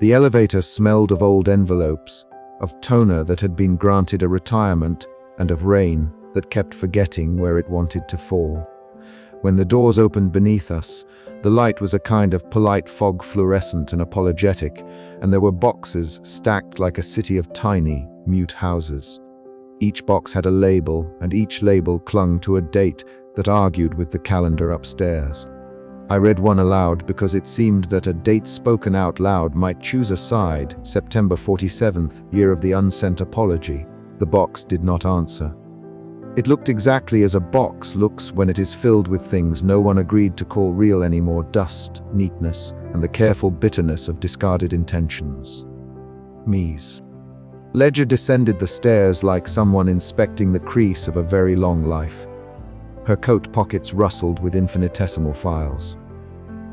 The elevator smelled of old envelopes, of toner that had been granted a retirement, and of rain that kept forgetting where it wanted to fall. When the doors opened beneath us, the light was a kind of polite fog, fluorescent and apologetic, and there were boxes stacked like a city of tiny, mute houses. Each box had a label, and each label clung to a date that argued with the calendar upstairs. I read one aloud because it seemed that a date spoken out loud might choose a side. September 47th, year of the unsent apology. The box did not answer. It looked exactly as a box looks when it is filled with things no one agreed to call real anymore: dust, neatness, and the careful bitterness of discarded intentions. Mies. Ledger descended the stairs like someone inspecting the crease of a very long life. Her coat pockets rustled with infinitesimal files.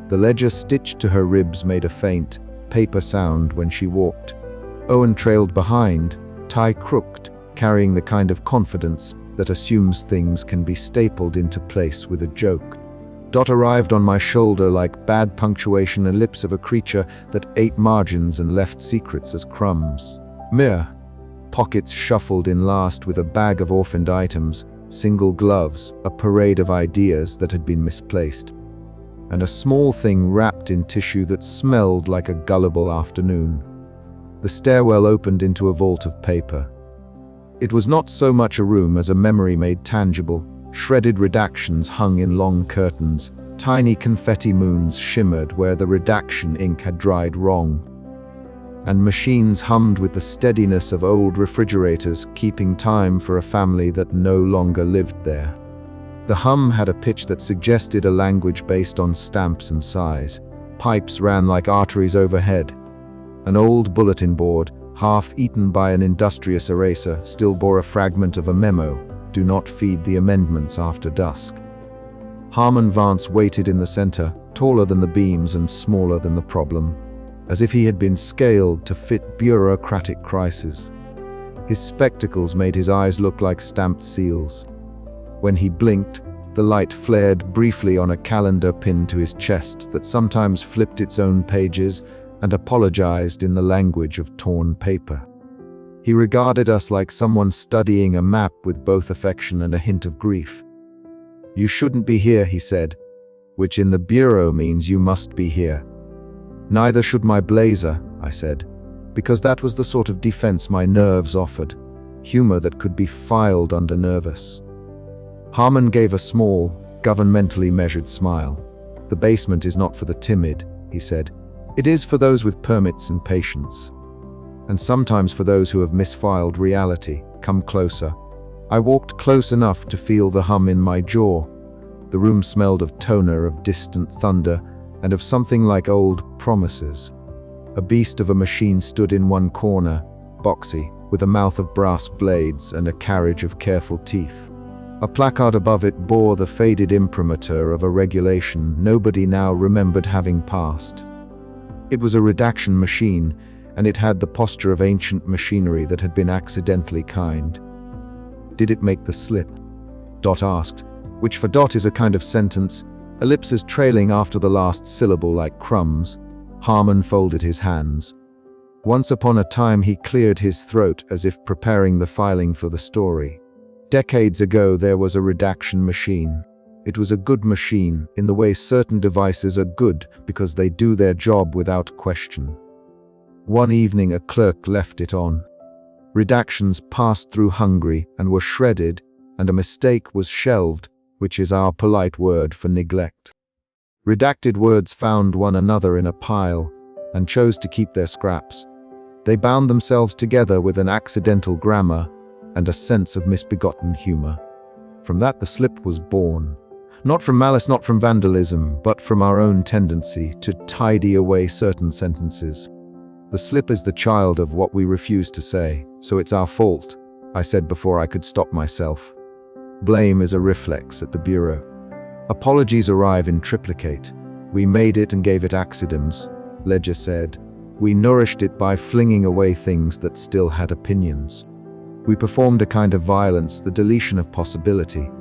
The ledger stitched to her ribs made a faint, paper sound when she walked. Owen trailed behind, tie crooked, carrying the kind of confidence that assumes things can be stapled into place with a joke. Dot arrived on my shoulder like bad punctuation and lips of a creature that ate margins and left secrets as crumbs. Mir. Pockets shuffled in last with a bag of orphaned items, single gloves, a parade of ideas that had been misplaced, and a small thing wrapped in tissue that smelled like a gullible afternoon. The stairwell opened into a vault of paper. It was not so much a room as a memory made tangible. Shredded redactions hung in long curtains. Tiny confetti moons shimmered where the redaction ink had dried wrong. And machines hummed with the steadiness of old refrigerators, keeping time for a family that no longer lived there. The hum had a pitch that suggested a language based on stamps and size. Pipes ran like arteries overhead. An old bulletin board, half-eaten by an industrious eraser, still bore a fragment of a memo: "Do not feed the amendments after dusk." Harmon Vance waited in the center, taller than the beams and smaller than the problem, as if he had been scaled to fit bureaucratic crises. His spectacles made his eyes look like stamped seals. When he blinked, the light flared briefly on a calendar pinned to his chest that sometimes flipped its own pages and apologized in the language of torn paper. He regarded us like someone studying a map with both affection and a hint of grief. "You shouldn't be here," he said, "which in the bureau means you must be here." "Neither should my blazer," I said, because that was the sort of defense my nerves offered, humor that could be filed under nervous. Harmon gave a small, governmentally measured smile. "The basement is not for the timid," he said. "It is for those with permits and patience. And sometimes for those who have misfiled reality. Come closer." I walked close enough to feel the hum in my jaw. The room smelled of toner, of distant thunder, and of something like old promises. A beast of a machine stood in one corner, boxy, with a mouth of brass blades and a carriage of careful teeth. A placard above it bore the faded imprimatur of a regulation nobody now remembered having passed. It was a redaction machine, and it had the posture of ancient machinery that had been accidentally kind. "Did it make the slip?" Dot asked, which for Dot is a kind of sentence, ellipses trailing after the last syllable like crumbs. Harmon folded his hands. Once upon a time he cleared his throat as if preparing the filing for the story. Decades ago there was a redaction machine. It was a good machine, in the way certain devices are good because they do their job without question. One evening a clerk left it on. Redactions passed through hungry and were shredded, and a mistake was shelved, which is our polite word for neglect. Redacted words found one another in a pile, and chose to keep their scraps. They bound themselves together with an accidental grammar and a sense of misbegotten humor. From that the slip was born. Not from malice, not from vandalism, but from our own tendency to tidy away certain sentences. The slip is the child of what we refuse to say, so it's our fault, I said before I could stop myself. Blame is a reflex at the bureau. Apologies arrive in triplicate. We made it and gave it accidents, Ledger said. We nourished it by flinging away things that still had opinions. We performed a kind of violence, the deletion of possibility.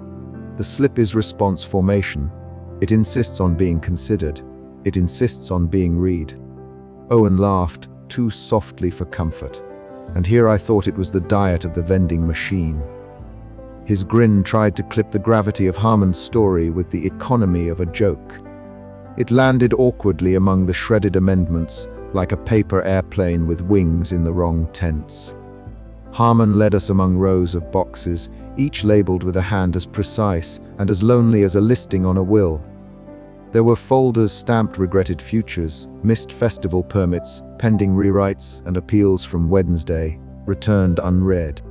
The slip is response formation. It insists on being considered. It insists on being read. Owen laughed, too softly for comfort. And here I thought it was the diet of the vending machine. His grin tried to clip the gravity of Harmon's story with the economy of a joke. It landed awkwardly among the shredded amendments, like a paper airplane with wings in the wrong tense. Harmon led us among rows of boxes, each labeled with a hand as precise and as lonely as a listing on a will. There were folders stamped regretted futures, missed festival permits, pending rewrites, and appeals from Wednesday, returned unread.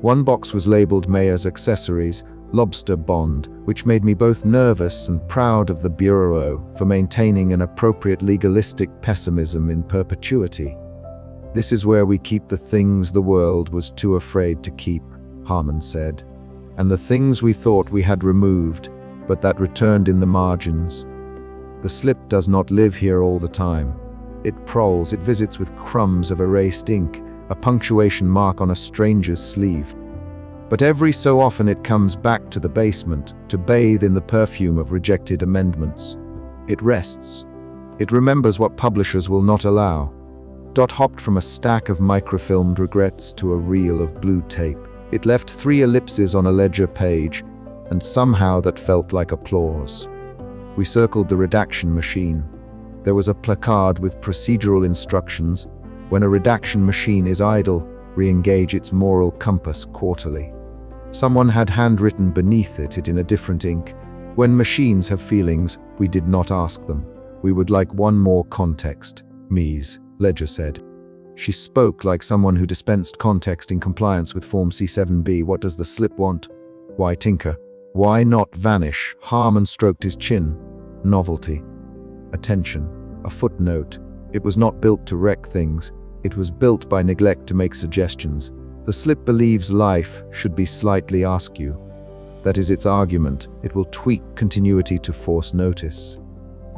One box was labeled Mayor's Accessories, Lobster Bond, which made me both nervous and proud of the Bureau for maintaining an appropriate legalistic pessimism in perpetuity. "This is where we keep the things the world was too afraid to keep," Harmon said. "And the things we thought we had removed, but that returned in the margins. The slip does not live here all the time. It prowls, it visits with crumbs of erased ink, a punctuation mark on a stranger's sleeve. But every so often it comes back to the basement, to bathe in the perfume of rejected amendments. It rests. It remembers what publishers will not allow." Dot hopped from a stack of microfilmed regrets to a reel of blue tape. It left 3 ellipses on a ledger page, and somehow that felt like applause. We circled the redaction machine. There was a placard with procedural instructions. When a redaction machine is idle, re-engage its moral compass quarterly. Someone had handwritten beneath it in a different ink. "When machines have feelings, we did not ask them. We would like one more context." "Ms. Ledger said. She spoke like someone who dispensed context in compliance with Form C7b. "What does the slip want?" "Why tinker? Why not vanish?" Harmon stroked his chin. "Novelty. Attention. A footnote. It was not built to wreck things. It was built by neglect to make suggestions. The slip believes life should be slightly askew. That is its argument. It will tweak continuity to force notice.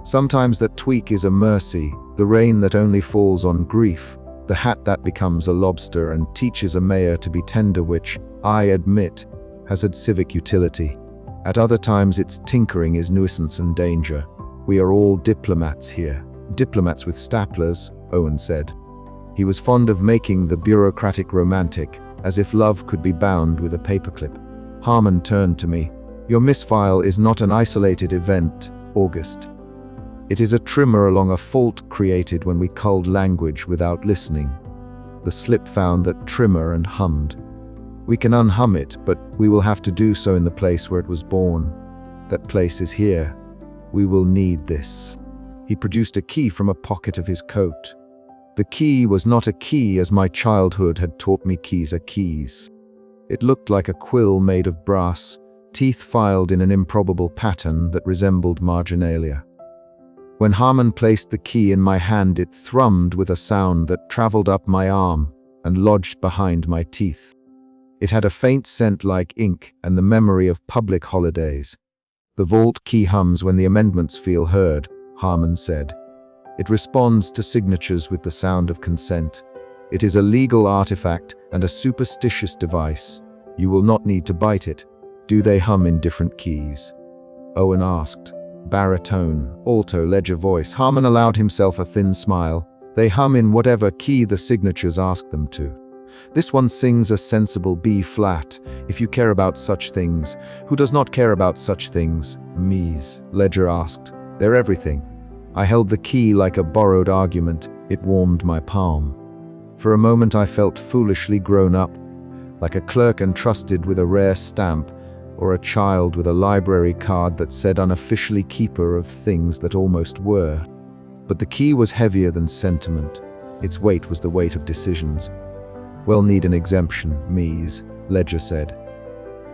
Sometimes that tweak is a mercy, the rain that only falls on grief, the hat that becomes a lobster and teaches a mayor to be tender, which, I admit, has had civic utility. At other times its tinkering is nuisance and danger. We are all diplomats here. Diplomats with staplers, Owen said. He was fond of making the bureaucratic romantic, as if love could be bound with a paperclip. Harmon turned to me. "Your misfile is not an isolated event, August. It is a trimmer along a fault created when we culled language without listening." The slip found that trimmer and hummed. "We can unhum it, but we will have to do so in the place where it was born. That place is here. We will need this." He produced a key from a pocket of his coat. The key was not a key as my childhood had taught me keys are keys. It looked like a quill made of brass, teeth filed in an improbable pattern that resembled marginalia. When Harmon placed the key in my hand, it thrummed with a sound that traveled up my arm and lodged behind my teeth. It had a faint scent like ink and the memory of public holidays. "The vault key hums when the amendments feel heard," Harmon said. "It responds to signatures with the sound of consent. It is a legal artifact and a superstitious device. You will not need to bite it." "Do they hum in different keys?" Owen asked. Baritone, alto, ledger voice. Harmon allowed himself a thin smile. "They hum in whatever key the signatures ask them to. This one sings a sensible B flat, if you care about such things. Who does not care about such things?" "Ms. Ledger asked. "They're everything." I held the key like a borrowed argument. It warmed my palm. For a moment I felt foolishly grown up, like a clerk entrusted with a rare stamp, or a child with a library card that said unofficially keeper of things that almost were. But the key was heavier than sentiment. Its weight was the weight of decisions. "We'll need an exemption, Ms. Ledger said."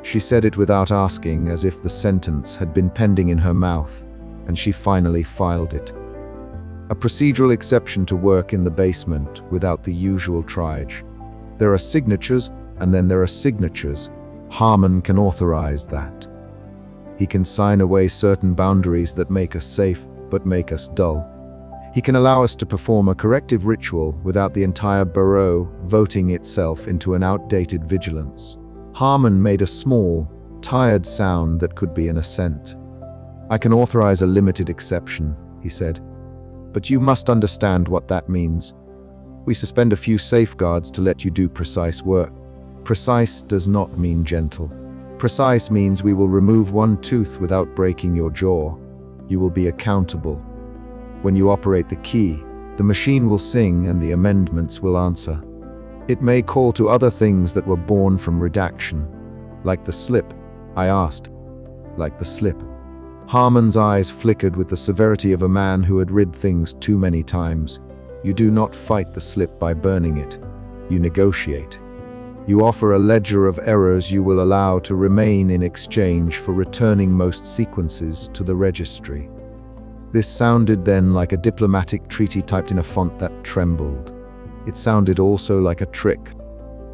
She said it without asking, as if the sentence had been pending in her mouth, and she finally filed it. "A procedural exception to work in the basement without the usual triage. There are signatures, and then there are signatures. Harmon can authorize that. He can sign away certain boundaries that make us safe, but make us dull. He can allow us to perform a corrective ritual without the entire bureau voting itself into an outdated vigilance." Harmon made a small, tired sound that could be an assent. "I can authorize a limited exception," he said. "But you must understand what that means. We suspend a few safeguards to let you do precise work. Precise does not mean gentle. Precise means we will remove one tooth without breaking your jaw. You will be accountable. When you operate the key, the machine will sing and the amendments will answer. It may call to other things that were born from redaction. Like the slip, I asked. Like the slip. Harmon's eyes flickered with the severity of a man who had read things too many times. You do not fight the slip by burning it. You negotiate. You offer a ledger of errors you will allow to remain in exchange for returning most sequences to the registry. This sounded then like a diplomatic treaty typed in a font that trembled. It sounded also like a trick.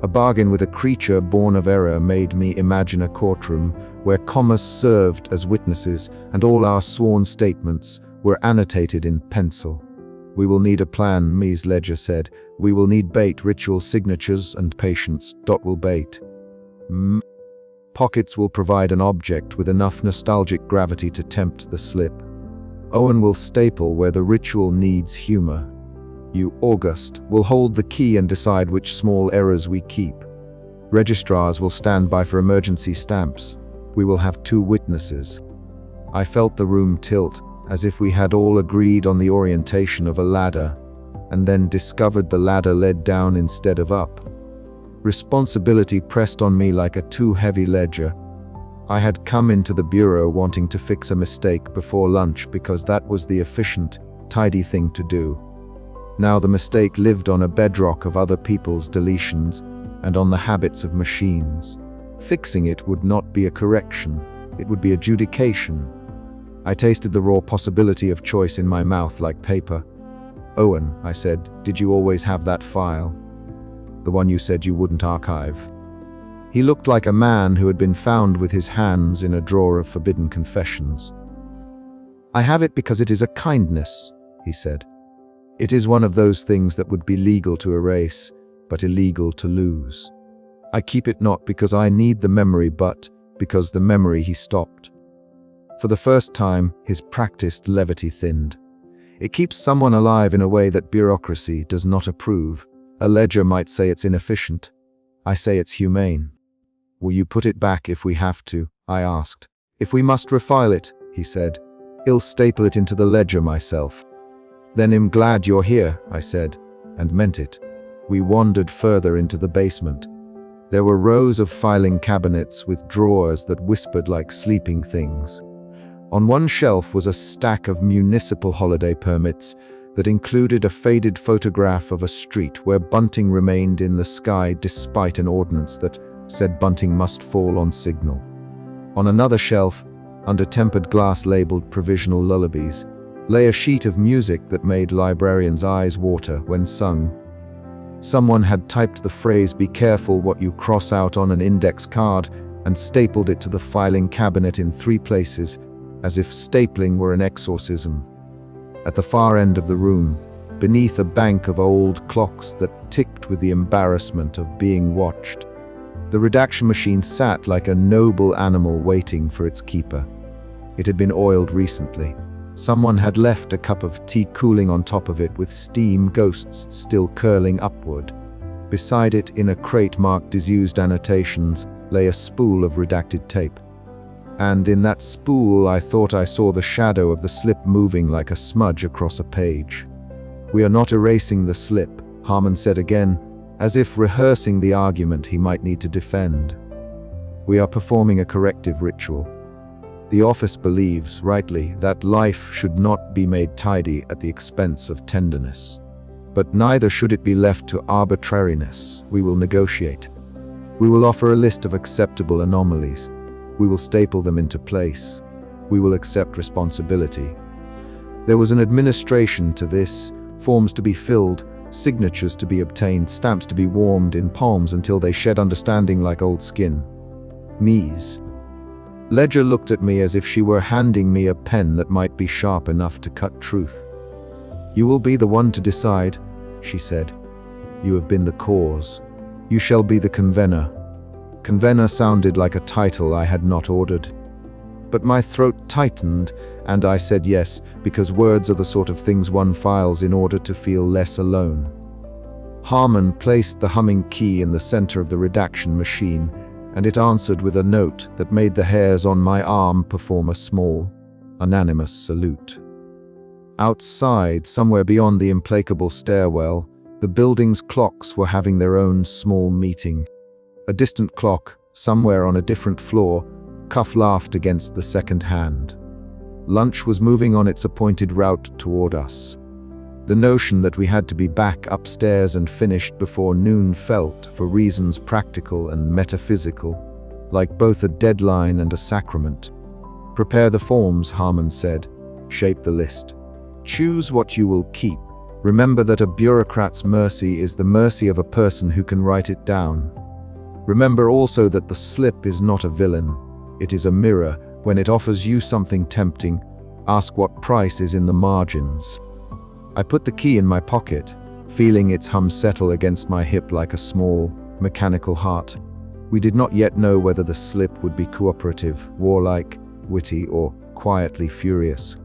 A bargain with a creature born of error made me imagine a courtroom where commas served as witnesses and all our sworn statements were annotated in pencil. We will need a plan, Mies Ledger said. We will need bait, ritual signatures, and patience. Will bait. Pockets will provide an object with enough nostalgic gravity to tempt the slip. Owen will staple where the ritual needs humor. You, August, will hold the key and decide which small errors we keep. Registrars will stand by for emergency stamps. We will have 2 witnesses. I felt the room tilt, as if we had all agreed on the orientation of a ladder, and then discovered the ladder led down instead of up. Responsibility pressed on me like a too heavy ledger. I had come into the bureau wanting to fix a mistake before lunch because that was the efficient, tidy thing to do. Now the mistake lived on a bedrock of other people's deletions and on the habits of machines. Fixing it would not be a correction, it would be adjudication. I tasted the raw possibility of choice in my mouth like paper. Owen, I said, did you always have that file? The one you said you wouldn't archive. He looked like a man who had been found with his hands in a drawer of forbidden confessions. I have it because it is a kindness, he said. It is one of those things that would be legal to erase, but illegal to lose. I keep it not because I need the memory, but because the memory he stopped. For the first time, his practiced levity thinned. It keeps someone alive in a way that bureaucracy does not approve. A ledger might say it's inefficient. I say it's humane. Will you put it back if we have to? I asked. If we must refile it, he said. I'll staple it into the ledger myself. Then I'm glad you're here, I said, and meant it. We wandered further into the basement. There were rows of filing cabinets with drawers that whispered like sleeping things. On one shelf was a stack of municipal holiday permits that included a faded photograph of a street where bunting remained in the sky despite an ordinance that said bunting must fall on signal. On another shelf, under tempered glass labeled provisional lullabies, lay a sheet of music that made librarians' eyes water when sung. Someone had typed the phrase "Be careful what you cross out" on an index card and stapled it to the filing cabinet in 3 places, as if stapling were an exorcism. At the far end of the room, beneath a bank of old clocks that ticked with the embarrassment of being watched, the redaction machine sat like a noble animal waiting for its keeper. It had been oiled recently. Someone had left a cup of tea cooling on top of it with steam ghosts still curling upward. Beside it, in a crate marked disused annotations, lay a spool of redacted tape. And in that spool I thought I saw the shadow of the slip moving like a smudge across a page. We are not erasing the slip, Harmon said again, as if rehearsing the argument he might need to defend. We are performing a corrective ritual. The office believes, rightly, that life should not be made tidy at the expense of tenderness. But neither should it be left to arbitrariness. We will negotiate. We will offer a list of acceptable anomalies. We will staple them into place. We will accept responsibility. There was an administration to this, forms to be filled, signatures to be obtained, stamps to be warmed in palms until they shed understanding like old skin. Mies Ledger looked at me as if she were handing me a pen that might be sharp enough to cut truth. You will be the one to decide, she said. You have been the cause. You shall be the convener. Convener sounded like a title I had not ordered. But my throat tightened, and I said yes, because words are the sort of things one files in order to feel less alone. Harmon placed the humming key in the center of the redaction machine, and it answered with a note that made the hairs on my arm perform a small, unanimous salute. Outside, somewhere beyond the implacable stairwell, the building's clocks were having their own small meeting. A distant clock, somewhere on a different floor, Cuff laughed against the second hand. Lunch was moving on its appointed route toward us. The notion that we had to be back upstairs and finished before noon felt, for reasons practical and metaphysical, like both a deadline and a sacrament. "Prepare the forms," Harmon said. "Shape the list. Choose what you will keep. Remember that a bureaucrat's mercy is the mercy of a person who can write it down. Remember also that the slip is not a villain. It is a mirror. When it offers you something tempting, ask what price is in the margins." I put the key in my pocket, feeling its hum settle against my hip like a small, mechanical heart. We did not yet know whether the slip would be cooperative, warlike, witty, or quietly furious.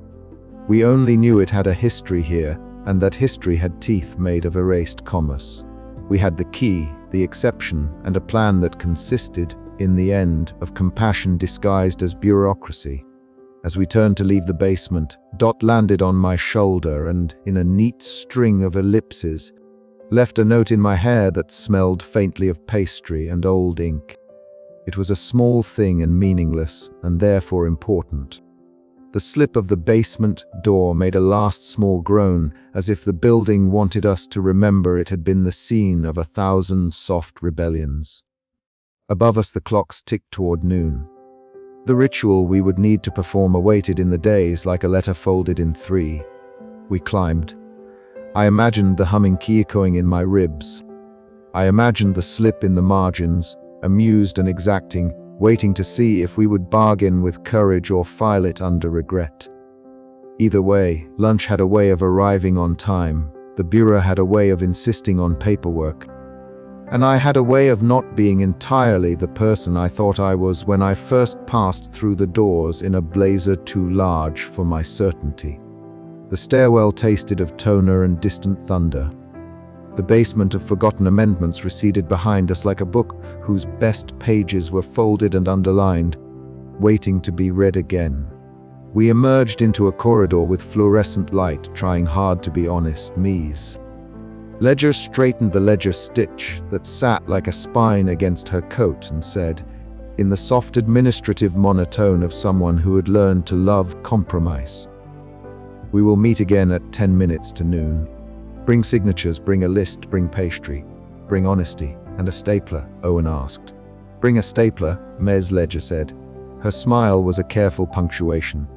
We only knew it had a history here, and that history had teeth made of erased commas. We had the key, the exception, and a plan that consisted, in the end, of compassion disguised as bureaucracy. As we turned to leave the basement, Dot landed on my shoulder and, in a neat string of ellipses, left a note in my hair that smelled faintly of pastry and old ink. It was a small thing and meaningless, and therefore important. The slip of the basement door made a last small groan, as if the building wanted us to remember it had been the scene of 1,000 soft rebellions. Above us the clocks ticked toward noon. The ritual we would need to perform awaited in the days like a letter folded in 3. We climbed. I imagined the humming key echoing in my ribs. I imagined the slip in the margins, amused and exacting, waiting to see if we would bargain with courage or file it under regret. Either way, lunch had a way of arriving on time, the bureau had a way of insisting on paperwork, and I had a way of not being entirely the person I thought I was when I first passed through the doors in a blazer too large for my certainty. The stairwell tasted of toner and distant thunder. The basement of forgotten amendments receded behind us like a book whose best pages were folded and underlined, waiting to be read again. We emerged into a corridor with fluorescent light, trying hard to be honest, Mies. Ledger straightened the ledger stitch that sat like a spine against her coat and said, in the soft administrative monotone of someone who had learned to love compromise, "We will meet again at 10 minutes to noon. Bring signatures, bring a list, bring pastry, bring honesty, and a stapler," Owen asked. "Bring a stapler," Ms. Ledger said. Her smile was a careful punctuation.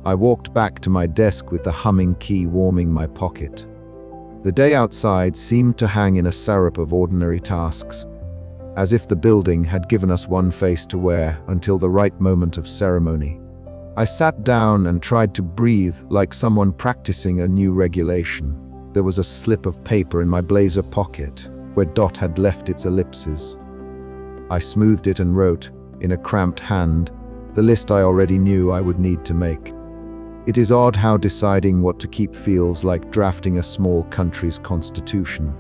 I walked back to my desk with the humming key warming my pocket. The day outside seemed to hang in a syrup of ordinary tasks, as if the building had given us one face to wear until the right moment of ceremony. I sat down and tried to breathe like someone practicing a new regulation. There was a slip of paper in my blazer pocket, where Dot had left its ellipses. I smoothed it and wrote, in a cramped hand, the list I already knew I would need to make. It is odd how deciding what to keep feels like drafting a small country's constitution.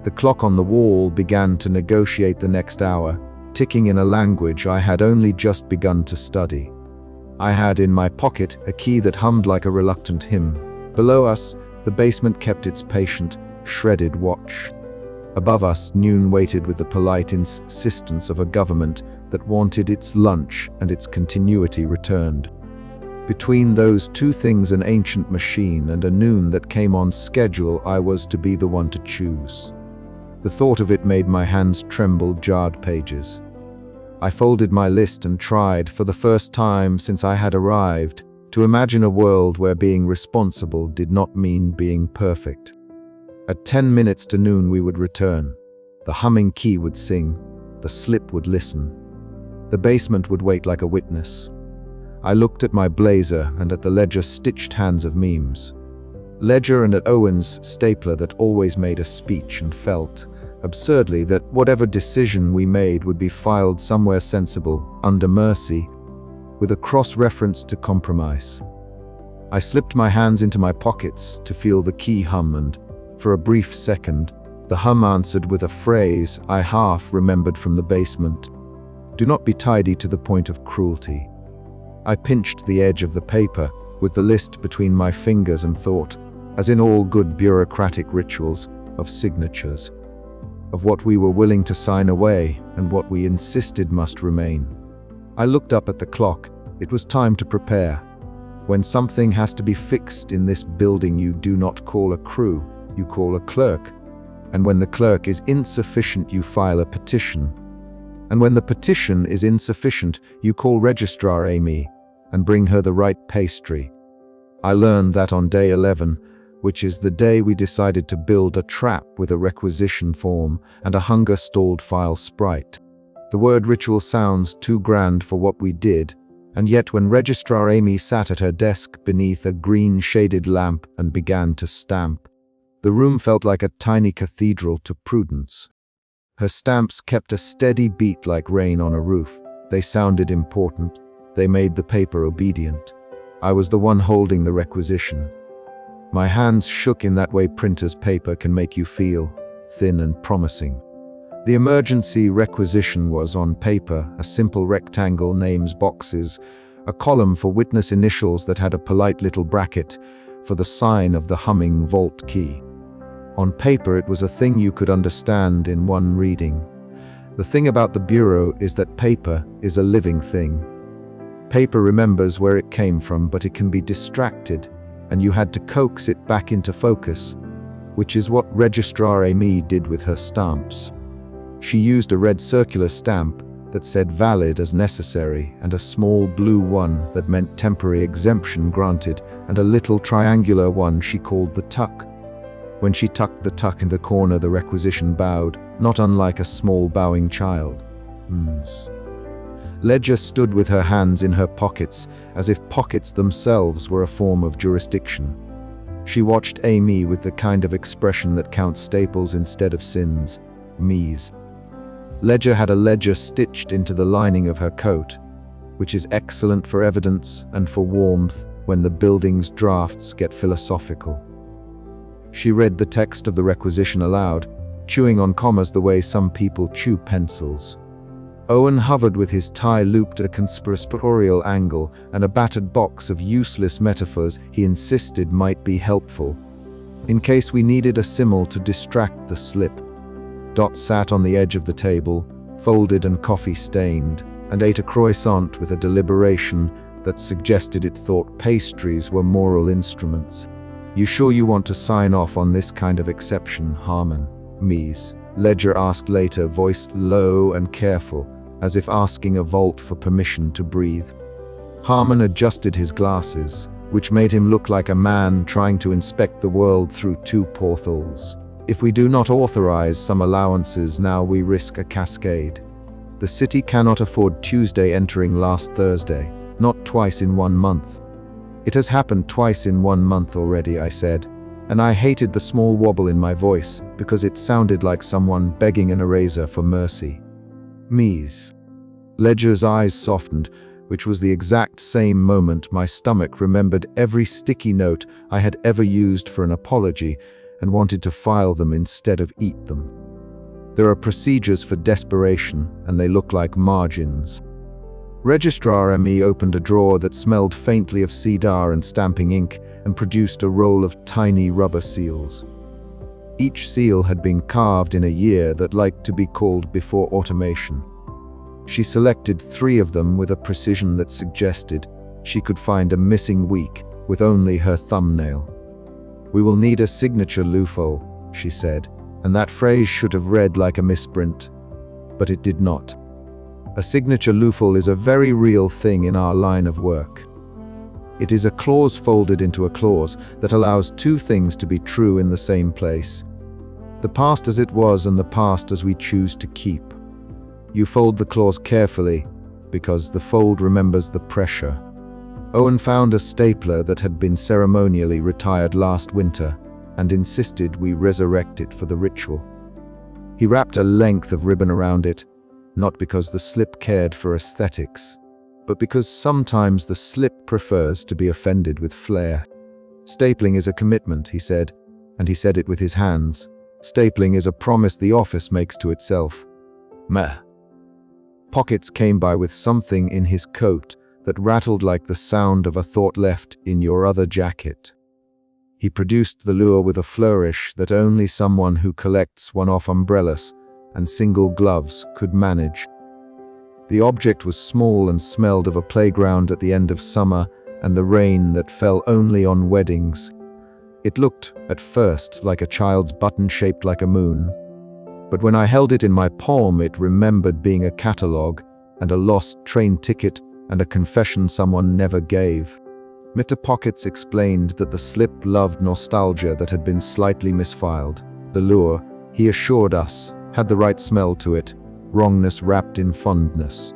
The clock on the wall began to negotiate the next hour, ticking in a language I had only just begun to study. I had in my pocket a key that hummed like a reluctant hymn. Below us, the basement kept its patient, shredded watch. Above us, noon waited with the polite insistence of a government that wanted its lunch and its continuity returned. Between those two things, an ancient machine and a noon that came on schedule, I was to be the one to choose. The thought of it made my hands tremble, jarred pages. I folded my list and tried, for the first time since I had arrived, to imagine a world where being responsible did not mean being perfect. At 10 minutes to noon we would return. The humming key would sing. The slip would listen. The basement would wait like a witness. I looked at my blazer and at the ledger-stitched hands of Memes. Ledger and at Owen's stapler that always made a speech, and felt, absurdly, that whatever decision we made would be filed somewhere sensible, under mercy, with a cross-reference to compromise. I slipped my hands into my pockets to feel the key hum, and, for a brief second, The hum answered with a phrase I half remembered from the basement. Do not be tidy to the point of cruelty. I pinched the edge of the paper with the list between my fingers and thought, as in all good bureaucratic rituals, of signatures, of what we were willing to sign away and what we insisted must remain. I looked up at the clock. It was time to prepare. When something has to be fixed in this building, you do not call a crew, you call a clerk. And when the clerk is insufficient, you file a petition. And when the petition is insufficient, you call Registrar Amy and bring her the right pastry. I learned that on day 11, which is the day we decided to build a trap with a requisition form and a hunger-stalled file sprite. The word ritual sounds too grand for what we did, and yet when Registrar Amy sat at her desk beneath a green-shaded lamp and began to stamp, the room felt like a tiny cathedral to Prudence. Her stamps kept a steady beat like rain on a roof. They sounded important. They made the paper obedient. I was the one holding the requisition. My hands shook in that way printer's paper can make you feel, thin and promising. The emergency requisition was on paper, a simple rectangle, names, boxes, a column for witness initials that had a polite little bracket for the sign of the humming vault key. On paper, it was a thing you could understand in one reading. The thing about the bureau is that paper is a living thing. Paper remembers where it came from, but it can be distracted, and you had to coax it back into focus, which is what Registrar Amy did with her stamps. She used a red circular stamp that said valid as necessary, and a small blue one that meant temporary exemption granted, and a little triangular one she called the tuck. When she tucked the tuck in the corner, the requisition bowed, not unlike a small bowing child. Ledger stood with her hands in her pockets, as if pockets themselves were a form of jurisdiction. She watched Amy with the kind of expression that counts staples instead of sins, me's. Ledger had a ledger stitched into the lining of her coat, which is excellent for evidence and for warmth when the building's drafts get philosophical. She read the text of the requisition aloud, chewing on commas the way some people chew pencils. Owen hovered with his tie looped at a conspiratorial angle and a battered box of useless metaphors he insisted might be helpful, in case we needed a simile to distract the slip. Dot sat on the edge of the table, folded and coffee-stained, and ate a croissant with a deliberation that suggested it thought pastries were moral instruments. You sure you want to sign off on this kind of exception, Harmon? Mies, Ledger asked later, voiced low and careful, as if asking a vault for permission to breathe. Harmon adjusted his glasses, which made him look like a man trying to inspect the world through two portholes. If we do not authorize some allowances now, we risk a cascade. The city cannot afford Tuesday entering last Thursday, not twice in 1 month. It has happened twice in 1 month already, I said, and I hated the small wobble in my voice because it sounded like someone begging an eraser for mercy. Mies. Ledger's eyes softened, which was the exact same moment my stomach remembered every sticky note I had ever used for an apology and wanted to file them instead of eat them. There are procedures for desperation, and they look like margins. Registrar Amy opened a drawer that smelled faintly of cedar and stamping ink and produced a roll of tiny rubber seals. Each seal had been carved in a year that liked to be called before automation. She selected 3 of them with a precision that suggested she could find a missing week with only her thumbnail. We will need a signature loophole, she said, and that phrase should have read like a misprint, but it did not. A signature loophole is a very real thing in our line of work. It is a clause folded into a clause that allows 2 things to be true in the same place. The past as it was and the past as we choose to keep. You fold the clause carefully because the fold remembers the pressure. Owen found a stapler that had been ceremonially retired last winter and insisted we resurrect it for the ritual. He wrapped a length of ribbon around it, not because the slip cared for aesthetics, but because sometimes the slip prefers to be offended with flair. Stapling is a commitment, he said, and he said it with his hands, Stapling is a promise the office makes to itself. Meh. Pockets came by with something in his coat that rattled like the sound of a thought left in your other jacket. He produced the lure with a flourish that only someone who collects one-off umbrellas and single gloves could manage. The object was small and smelled of a playground at the end of summer and the rain that fell only on weddings. It looked, at first, like a child's button shaped like a moon. But when I held it in my palm, it remembered being a catalogue and a lost train ticket and a confession someone never gave. Mr. Pockets explained that the slip loved nostalgia that had been slightly misfiled. The lure, he assured us, had the right smell to it, wrongness wrapped in fondness.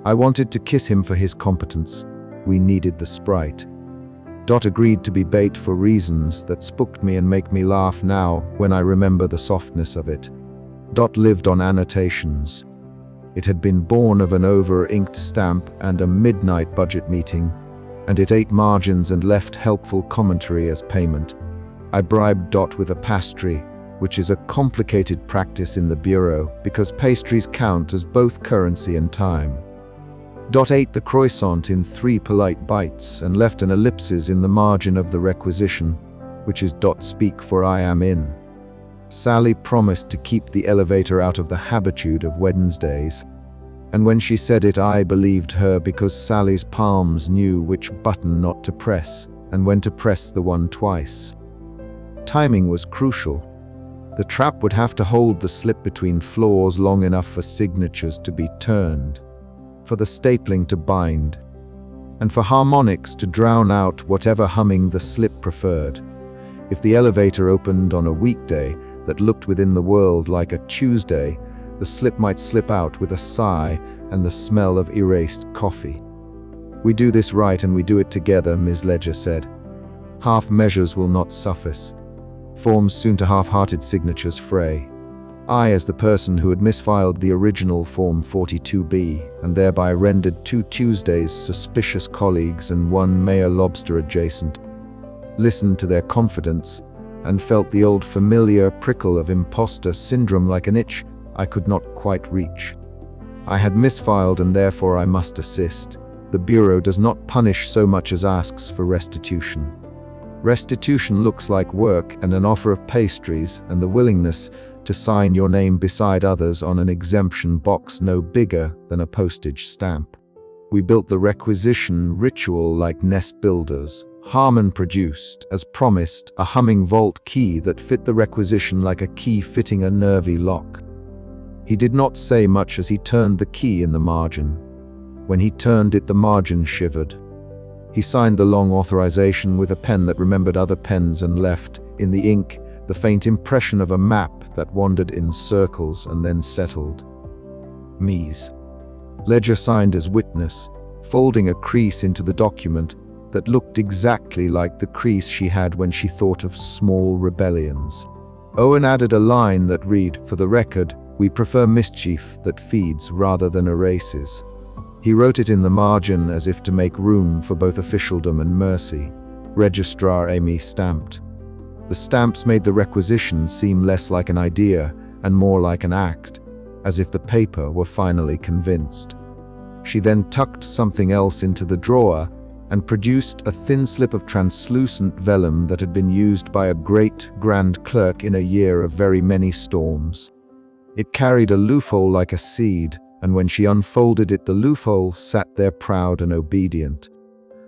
I wanted to kiss him for his competence. We needed the sprite. Dot agreed to be bait for reasons that spooked me and make me laugh now when I remember the softness of it. Dot lived on annotations. It had been born of an over-inked stamp and a midnight budget meeting, and it ate margins and left helpful commentary as payment. I bribed Dot with a pastry, which is a complicated practice in the bureau because pastries count as both currency and time. Dot ate the croissant in 3 polite bites and left an ellipsis in the margin of the requisition, which is Dot speak for I am in. Sally promised to keep the elevator out of the habitude of Wednesdays, and when she said it I believed her because Sally's palms knew which button not to press and when to press the one twice. Timing was crucial. The trap would have to hold the slip between floors long enough for signatures to be turned, for the stapling to bind, and for harmonics to drown out whatever humming the slip preferred. If the elevator opened on a weekday that looked within the world like a Tuesday, the slip might slip out with a sigh and the smell of erased coffee. We do this right and we do it together, Ms. Ledger said. Half measures will not suffice. Forms soon to half-hearted signatures fray. I, as the person who had misfiled the original Form 42B and thereby rendered 2 Tuesdays suspicious colleagues and 1 Mayor Lobster adjacent, listened to their confidence and felt the old familiar prickle of imposter syndrome like an itch I could not quite reach. I had misfiled and therefore I must assist. The Bureau does not punish so much as asks for restitution. Restitution looks like work and an offer of pastries and the willingness to sign your name beside others on an exemption box no bigger than a postage stamp. We built the requisition ritual like nest builders. Harmon produced, as promised, a humming vault key that fit the requisition like a key fitting a nervy lock. He did not say much as he turned the key in the margin. When he turned it, the margin shivered. He signed the long authorization with a pen that remembered other pens and left, in the ink, the faint impression of a map that wandered in circles and then settled. Mies. Ledger signed as witness, folding a crease into the document that looked exactly like the crease she had when she thought of small rebellions. Owen added a line that read, "For the record, we prefer mischief that feeds rather than erases." He wrote it in the margin as if to make room for both officialdom and mercy. Registrar Amy stamped. The stamps made the requisition seem less like an idea and more like an act, as if the paper were finally convinced. She then tucked something else into the drawer and produced a thin slip of translucent vellum that had been used by a great grand clerk in a year of very many storms. It carried a loophole like a seed, and when she unfolded it, the loophole sat there proud and obedient.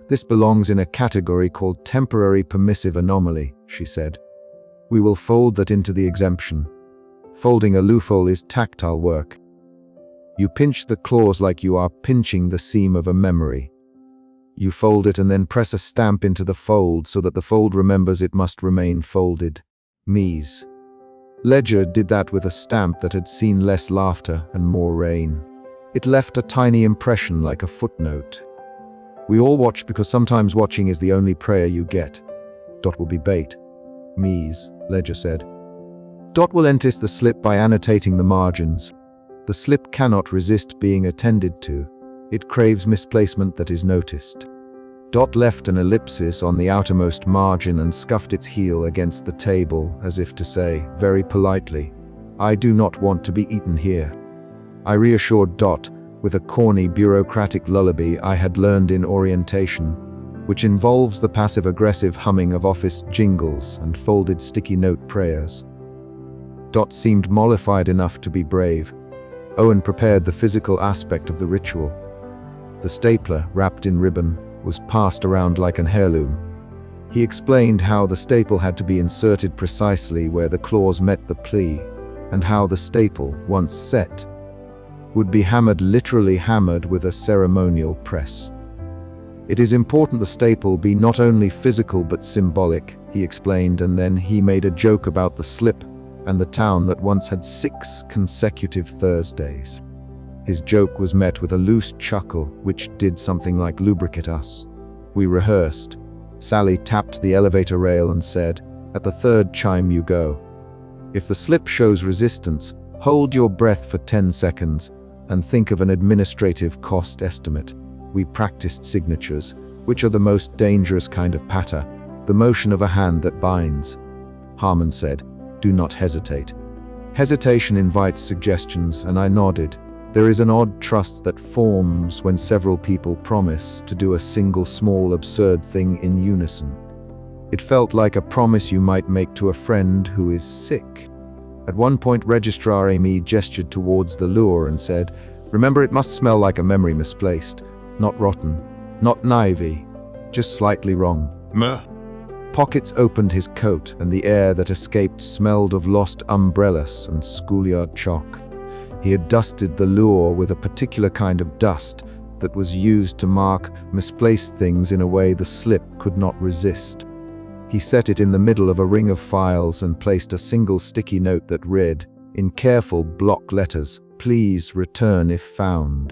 "This belongs in a category called temporary permissive anomaly," she said. "We will fold that into the exemption. Folding a loophole is tactile work. You pinch the clause like you are pinching the seam of a memory. You fold it and then press a stamp into the fold so that the fold remembers it must remain folded. Mies. Ledger did that with a stamp that had seen less laughter and more rain. It left a tiny impression like a footnote. We all watch because sometimes watching is the only prayer you get. Dot will be bait. Mies, Ledger said. Dot will entis the slip by annotating the margins. The slip cannot resist being attended to. It craves misplacement that is noticed. Dot left an ellipsis on the outermost margin and scuffed its heel against the table, as if to say, very politely, "I do not want to be eaten here." I reassured Dot with a corny bureaucratic lullaby I had learned in orientation, which involves the passive-aggressive humming of office jingles and folded sticky note prayers. Dot seemed mollified enough to be brave. Owen prepared the physical aspect of the ritual. The stapler, wrapped in ribbon, was passed around like an heirloom. He explained how the staple had to be inserted precisely where the clause met the plea, and how the staple, once set, would be literally hammered with a ceremonial press. "It is important the staple be not only physical but symbolic," he explained, and then he made a joke about the slip and the town that once had 6 consecutive Thursdays. His joke was met with a loose chuckle, which did something like lubricate us. We rehearsed. Sally tapped the elevator rail and said, "At the 3rd chime you go. If the slip shows resistance, hold your breath for 10 seconds and think of an administrative cost estimate." We practiced signatures, which are the most dangerous kind of patter, the motion of a hand that binds. Harmon said, "Do not hesitate." Hesitation invites suggestions, and I nodded. There is an odd trust that forms when several people promise to do a single small absurd thing in unison. It felt like a promise you might make to a friend who is sick. At one point, Registrar Amy gestured towards the lure and said, "Remember, it must smell like a memory misplaced. Not rotten, not naivy, just slightly wrong." Pockets opened his coat, and the air that escaped smelled of lost umbrellas and schoolyard chalk. He had dusted the lure with a particular kind of dust that was used to mark misplaced things in a way the slip could not resist. He set it in the middle of a ring of files and placed a single sticky note that read, in careful block letters, "Please return if found."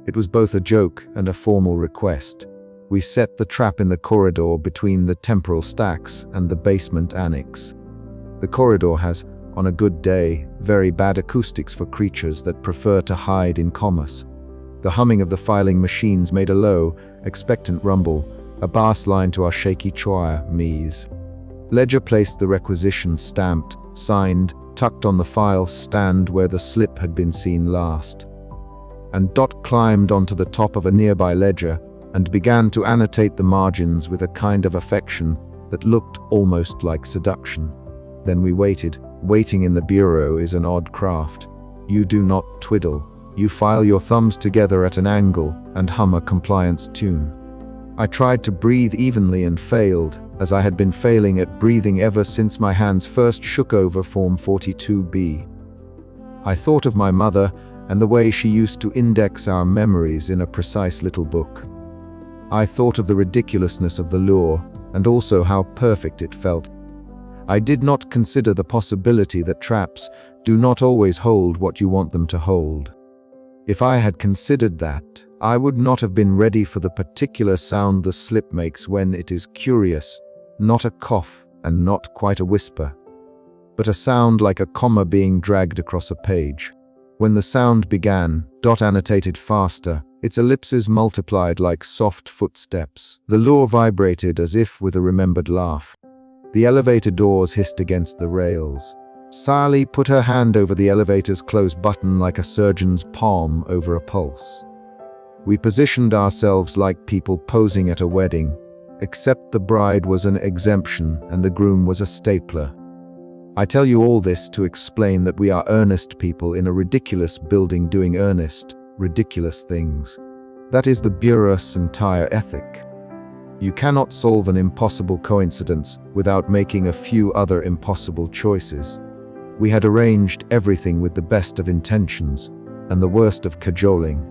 It was both a joke and a formal request. We set the trap in the corridor between the temporal stacks and the basement annex. The corridor has, on a good day, very bad acoustics for creatures that prefer to hide in commerce. The humming of the filing machines made a low, expectant rumble, a bass line to our shaky choir, Mies. Ledger placed the requisition stamped, signed, tucked on the file stand where the slip had been seen last. And Dot climbed onto the top of a nearby ledger and began to annotate the margins with a kind of affection that looked almost like seduction. Then we waited. Waiting in the bureau is an odd craft. You do not twiddle. You file your thumbs together at an angle and hum a compliance tune. I tried to breathe evenly and failed, as I had been failing at breathing ever since my hands first shook over Form 42B. I thought of my mother and the way she used to index our memories in a precise little book. I thought of the ridiculousness of the lure, and also how perfect it felt. I did not consider the possibility that traps do not always hold what you want them to hold. If I had considered that, I would not have been ready for the particular sound the slip makes when it is curious, not a cough and not quite a whisper, but a sound like a comma being dragged across a page. When the sound began, Dot annotated faster. Its ellipses multiplied like soft footsteps. The lure vibrated as if with a remembered laugh. The elevator doors hissed against the rails. Sally put her hand over the elevator's close button like a surgeon's palm over a pulse. We positioned ourselves like people posing at a wedding, except the bride was an exemption and the groom was a stapler. I tell you all this to explain that we are earnest people in a ridiculous building doing earnest, ridiculous things. That is the Bureau's entire ethic. You cannot solve an impossible coincidence without making a few other impossible choices. We had arranged everything with the best of intentions and the worst of cajoling.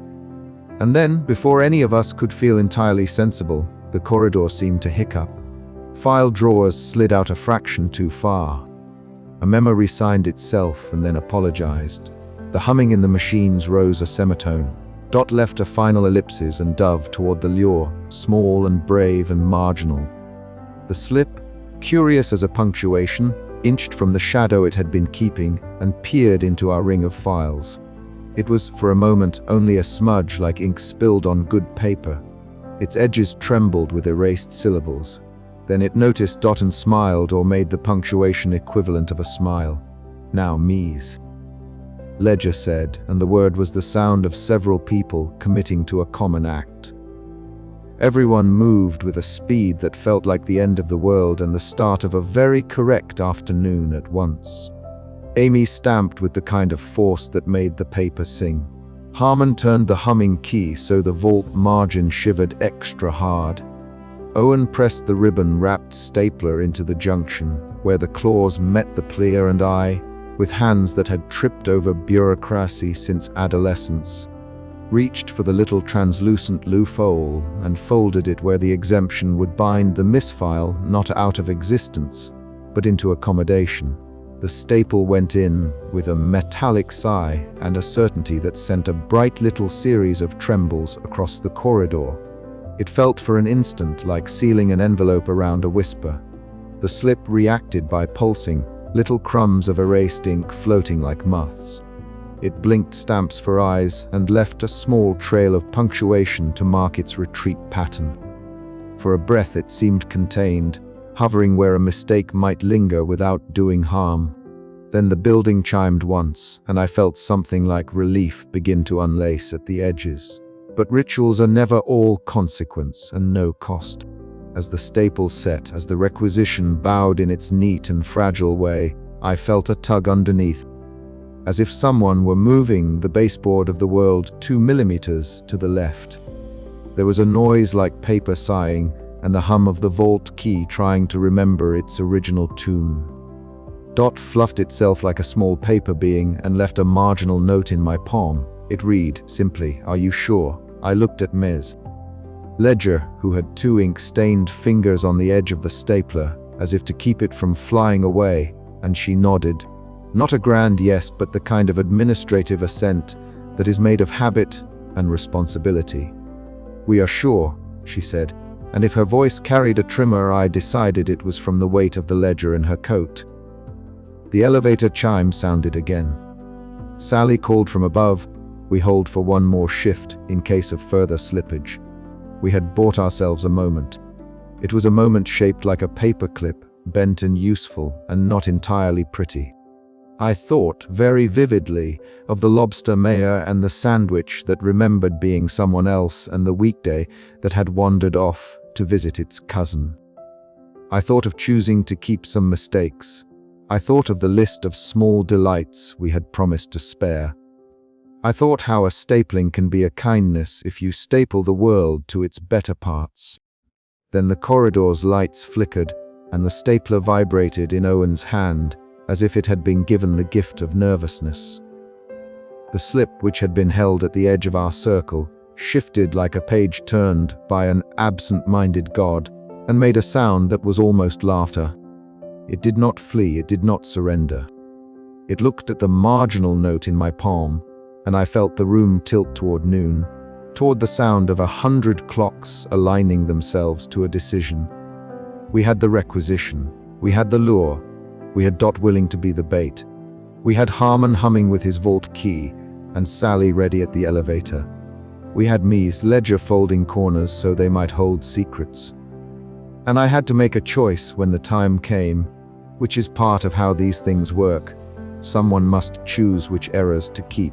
And then, before any of us could feel entirely sensible, the corridor seemed to hiccup. File drawers slid out a fraction too far. A memo resigned itself and then apologized. The humming in the machines rose a semitone. Dot left a final ellipsis and dove toward the lure, small and brave and marginal. The slip, curious as a punctuation, inched from the shadow it had been keeping and peered into our ring of files. It was, for a moment, only a smudge like ink spilled on good paper. Its edges trembled with erased syllables. Then it noticed Dot and smiled, or made the punctuation equivalent of a smile. "Now, Mies," Ledger said, and the word was the sound of several people committing to a common act. Everyone moved with a speed that felt like the end of the world and the start of a very correct afternoon at once. Amy stamped with the kind of force that made the paper sing. Harmon turned the humming key so the vault margin shivered extra hard. Owen pressed the ribbon-wrapped stapler into the junction, where the claws met the plier, and I, with hands that had tripped over bureaucracy since adolescence, reached for the little translucent loophole and folded it where the exemption would bind the misfile not out of existence, but into accommodation. The staple went in with a metallic sigh and a certainty that sent a bright little series of trembles across the corridor. It felt for an instant like sealing an envelope around a whisper. The slip reacted by pulsing, little crumbs of erased ink floating like moths. It blinked stamps for eyes and left a small trail of punctuation to mark its retreat pattern. For a breath it seemed contained, hovering where a mistake might linger without doing harm. Then the building chimed once, and I felt something like relief begin to unlace at the edges. But rituals are never all consequence and no cost. As the staple set, as the requisition bowed in its neat and fragile way, I felt a tug underneath, as if someone were moving the baseboard of the world 2 millimeters to the left. There was a noise like paper sighing, and the hum of the vault key trying to remember its original tune. Dot fluffed itself like a small paper being and left a marginal note in my palm. It read, simply, "Are you sure?" I looked at Ms. Ledger, who had 2 ink-stained fingers on the edge of the stapler, as if to keep it from flying away, and she nodded. Not a grand yes, but the kind of administrative assent that is made of habit and responsibility. "We are sure," she said, and if her voice carried a tremor, I decided it was from the weight of the ledger in her coat. The elevator chime sounded again. Sally called from above, "We hold for one more shift in case of further slippage." We had bought ourselves a moment. It was a moment shaped like a paperclip, bent and useful, and not entirely pretty. I thought very vividly of the lobster mayor and the sandwich that remembered being someone else, and the weekday that had wandered off to visit its cousin. I thought of choosing to keep some mistakes. I thought of the list of small delights we had promised to spare. I thought how a stapling can be a kindness if you staple the world to its better parts. Then the corridor's lights flickered, and the stapler vibrated in Owen's hand, as if it had been given the gift of nervousness. The slip, which had been held at the edge of our circle, shifted like a page turned by an absent-minded god, and made a sound that was almost laughter. It did not flee, it did not surrender. It looked at the marginal note in my palm, and I felt the room tilt toward noon, toward the sound of 100 clocks aligning themselves to a decision. We had the requisition, we had the lure, we had Dot willing to be the bait. We had Harmon humming with his vault key, and Sally ready at the elevator. We had Mies Ledger folding corners so they might hold secrets. And I had to make a choice when the time came, which is part of how these things work. Someone must choose which errors to keep.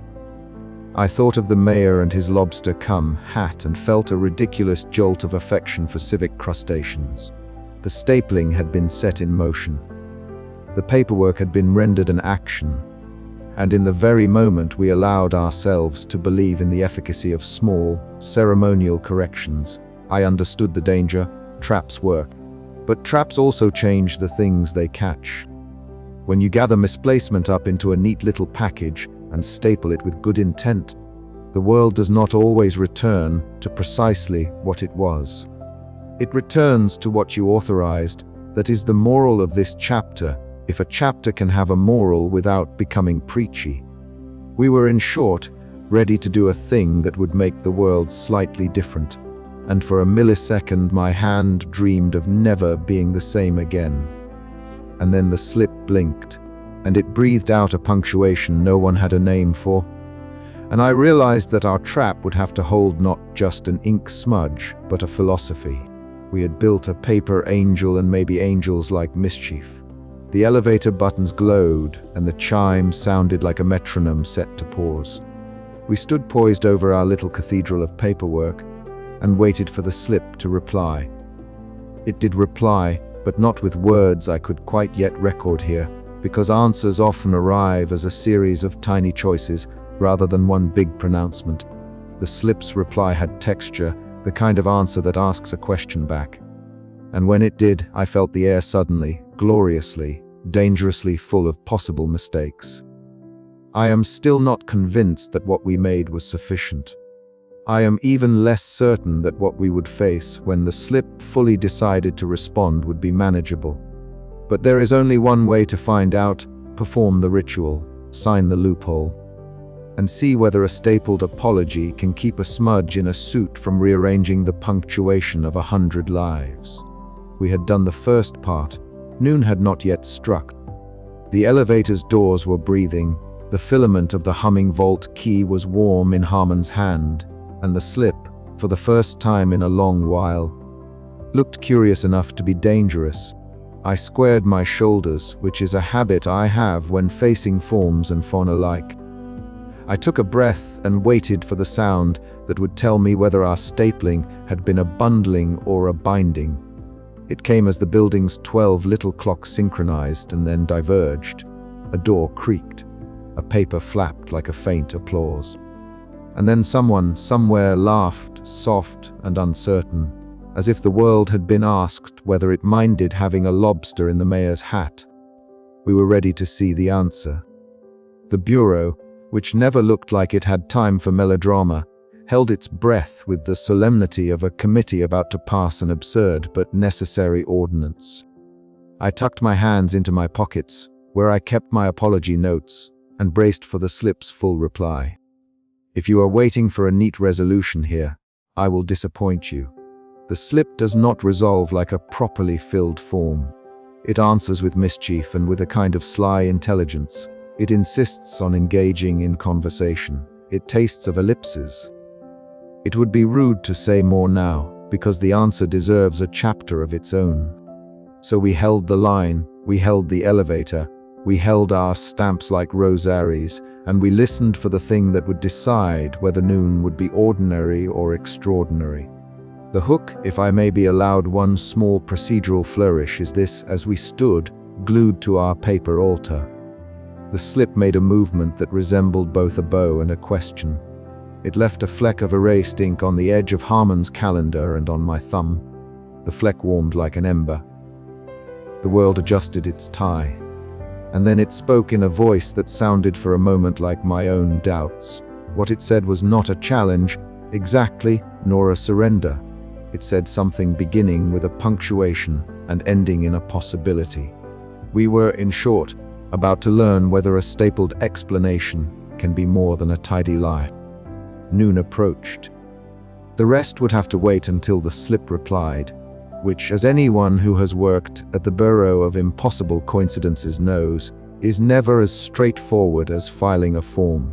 I thought of the mayor and his lobster cum hat and felt a ridiculous jolt of affection for civic crustaceans. The stapling had been set in motion. The paperwork had been rendered an action. And in the very moment we allowed ourselves to believe in the efficacy of small, ceremonial corrections, I understood the danger. Traps work. But traps also change the things they catch. When you gather misplacement up into a neat little package and staple it with good intent, the world does not always return to precisely what it was. It returns to what you authorized. That is the moral of this chapter, if a chapter can have a moral without becoming preachy. We were, in short, ready to do a thing that would make the world slightly different, and for a millisecond my hand dreamed of never being the same again. And then the slip blinked, and it breathed out a punctuation no one had a name for. And I realized that our trap would have to hold not just an ink smudge, but a philosophy. We had built a paper angel and maybe angels like mischief. The elevator buttons glowed, and the chime sounded like a metronome set to pause. We stood poised over our little cathedral of paperwork and waited for the slip to reply. It did reply, but not with words I could quite yet record here, because answers often arrive as a series of tiny choices rather than one big pronouncement. The slip's reply had texture, the kind of answer that asks a question back. And when it did, I felt the air suddenly, gloriously, dangerously full of possible mistakes. I am still not convinced that what we made was sufficient. I am even less certain that what we would face when the slip fully decided to respond would be manageable. But there is only one way to find out: perform the ritual, sign the loophole, and see whether a stapled apology can keep a smudge in a suit from rearranging the punctuation of 100 lives. We had done the first part. Noon had not yet struck. The elevator's doors were breathing, the filament of the humming vault key was warm in Harmon's hand, and the slip, for the first time in a long while, looked curious enough to be dangerous. I squared my shoulders, which is a habit I have when facing forms and fauna alike. I took a breath and waited for the sound that would tell me whether our stapling had been a bundling or a binding. It came as the building's 12 little clocks synchronized and then diverged. A door creaked. A paper flapped like a faint applause. And then someone, somewhere, laughed, soft and uncertain, as if the world had been asked whether it minded having a lobster in the mayor's hat. We were ready to see the answer. The bureau, which never looked like it had time for melodrama, held its breath with the solemnity of a committee about to pass an absurd but necessary ordinance. I tucked my hands into my pockets, where I kept my apology notes, and braced for the slip's full reply. If you are waiting for a neat resolution here, I will disappoint you. The slip does not resolve like a properly filled form. It answers with mischief and with a kind of sly intelligence. It insists on engaging in conversation. It tastes of ellipses. It would be rude to say more now, because the answer deserves a chapter of its own. So we held the line, we held the elevator, we held our stamps like rosaries, and we listened for the thing that would decide whether Noon would be ordinary or extraordinary. The hook, if I may be allowed one small procedural flourish, is this: as we stood, glued to our paper altar, the slip made a movement that resembled both a bow and a question. It left a fleck of erased ink on the edge of Harmon's calendar and on my thumb. The fleck warmed like an ember. The world adjusted its tie. And then it spoke in a voice that sounded for a moment like my own doubts. What it said was not a challenge, exactly, nor a surrender. It said something beginning with a punctuation and ending in a possibility. We were, in short, about to learn whether a stapled explanation can be more than a tidy lie. Noon approached. The rest would have to wait until the slip replied, which, as anyone who has worked at the Bureau of Impossible Coincidences knows, is never as straightforward as filing a form.